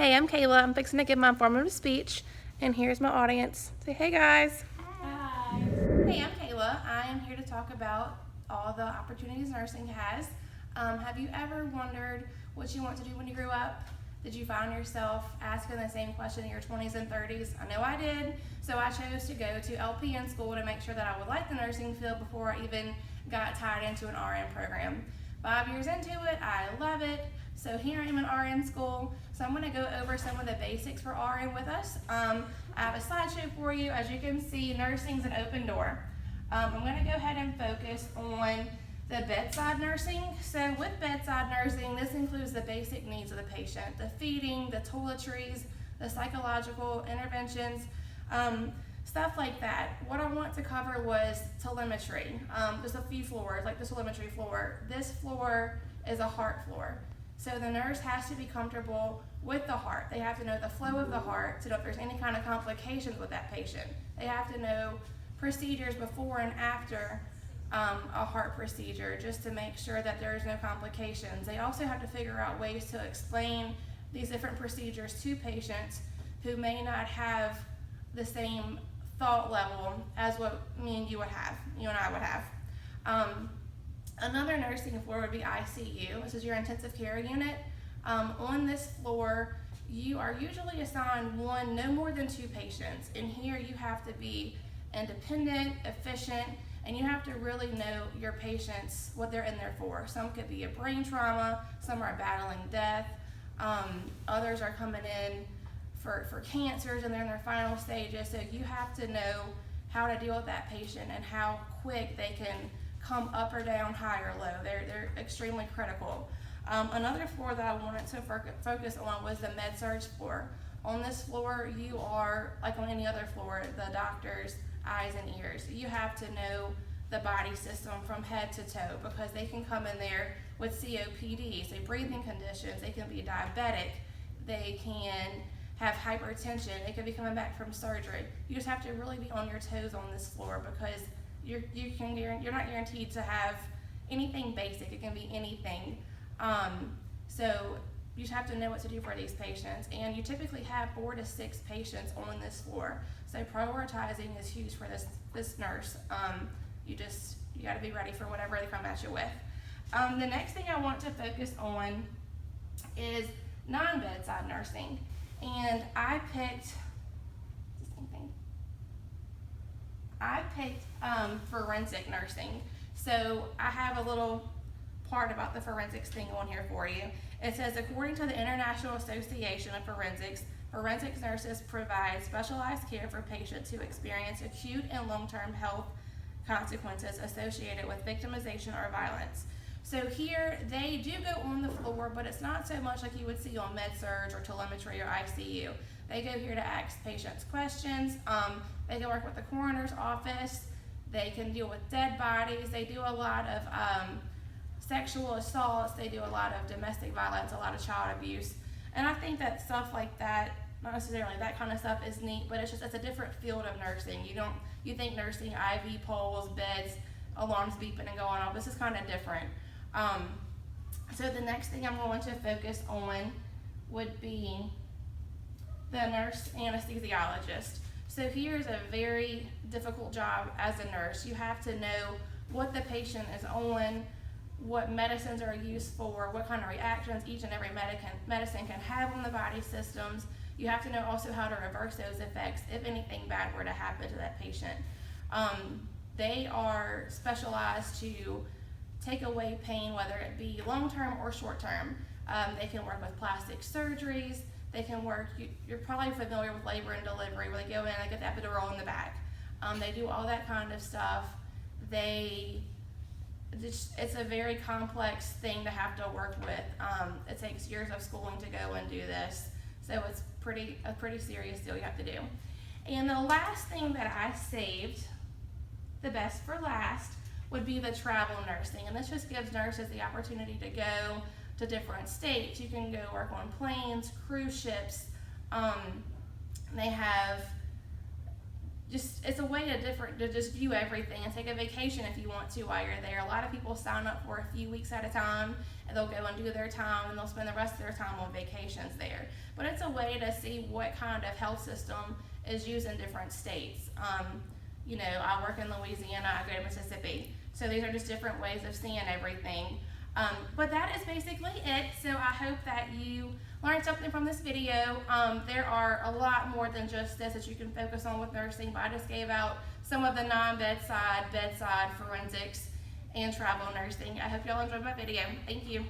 Hey, I'm Kayla. I'm fixing to give my informative speech, and here's my audience. Say hey, guys. Hi. Hey, I'm Kayla. I am here to talk about all the opportunities nursing has. Have you ever wondered what you want to do when you grew up? Did you find yourself asking the same question in your 20s and 30s? I know I did. So I chose to go to LPN school to make sure that I would like the nursing field before I even got tied into an RN program. 5 years into it, I love it. So here I am in RN school. So I'm going to go over some of the basics for RN with us. I have a slideshow for you. As you can see, nursing's an open door. I'm going to go ahead and focus on the bedside nursing. So with bedside nursing, this includes the basic needs of the patient, the feeding, the toiletries, the psychological interventions, stuff like that. What I want to cover was telemetry. Just a few floors, like the telemetry floor. This floor is a heart floor. So the nurse has to be comfortable with the heart. They have to know the flow of the heart to know if there's any kind of complications with that patient. They have to know procedures before and after a heart procedure just to make sure that there's no complications. They also have to figure out ways to explain these different procedures to patients who may not have the same thought level as what me and you would have, you and I would have. Another nursing floor would be ICU. This is your intensive care unit. On this floor, you are usually assigned one, no more than 2 patients. In here, you have to be independent, efficient, and you have to really know your patients, what they're in there for. Some could be a brain trauma, some are battling death, others are coming in for cancers and they're in their final stages. So you have to know how to deal with that patient and how quick they can come up or down, high or low. They're extremely critical. Another floor that I wanted to focus on was the med-surg floor. On this floor, you are, like on any other floor, the doctor's eyes and ears. You have to know the body system from head to toe because they can come in there with COPD, so breathing conditions. They can be diabetic. They can have hypertension. They could be coming back from surgery. You just have to really be on your toes on this floor because you're not guaranteed to have anything basic. It can be anything. So you just have to know what to do for these patients. And you typically have 4 to 6 patients on this floor. So prioritizing is huge for this nurse. You got to be ready for whatever they come at you with. The next thing I want to focus on is non-bedside nursing. And I picked forensic nursing. So I have a little part about the forensics thing on here for you. It says, according to the International Association of Forensics, forensics nurses provide specialized care for patients who experience acute and long-term health consequences associated with victimization or violence. So here, they do go on the floor, but it's not so much like you would see on med-surg or telemetry or ICU. They go here to ask patients questions. They can work with the coroner's office. They can deal with dead bodies. They do a lot of sexual assaults. They do a lot of domestic violence, a lot of child abuse. And I think that stuff like that, not necessarily that kind of stuff, is neat, but it's a different field of nursing. You think nursing, IV poles, beds, alarms beeping and going off. This is kind of different. So the next thing I'm going to focus on would be the nurse anesthesiologist. So here's a very difficult job as a nurse. You have to know what the patient is on, what medicines are used for, what kind of reactions each and every medicine can have on the body systems. You have to know also how to reverse those effects if anything bad were to happen to that patient. They are specialized to take away pain, whether it be long-term or short-term. They can work with plastic surgeries. They can work, you're probably familiar with labor and delivery, where they go in and they get the epidural in the back. They do all that kind of stuff. It's a very complex thing to have to work with. It takes years of schooling to go and do this. So it's a pretty serious deal you have to do. And the last thing that I saved, the best for last, would be the travel nursing. And this just gives nurses the opportunity to go to different states. You can go work on planes, cruise ships. They have it's a way to just view everything and take a vacation if you want to while you're there. A lot of people sign up for a few weeks at a time and they'll go and do their time and they'll spend the rest of their time on vacations there. But it's a way to see what kind of health system is used in different states. You know, I work in Louisiana, I go to Mississippi. So these are just different ways of seeing everything. But that is basically it. So I hope that you learned something from this video. There are a lot more than just this that you can focus on with nursing, but I just gave out some of the non-bedside, bedside, forensics, and travel nursing. I hope y'all enjoyed my video. Thank you.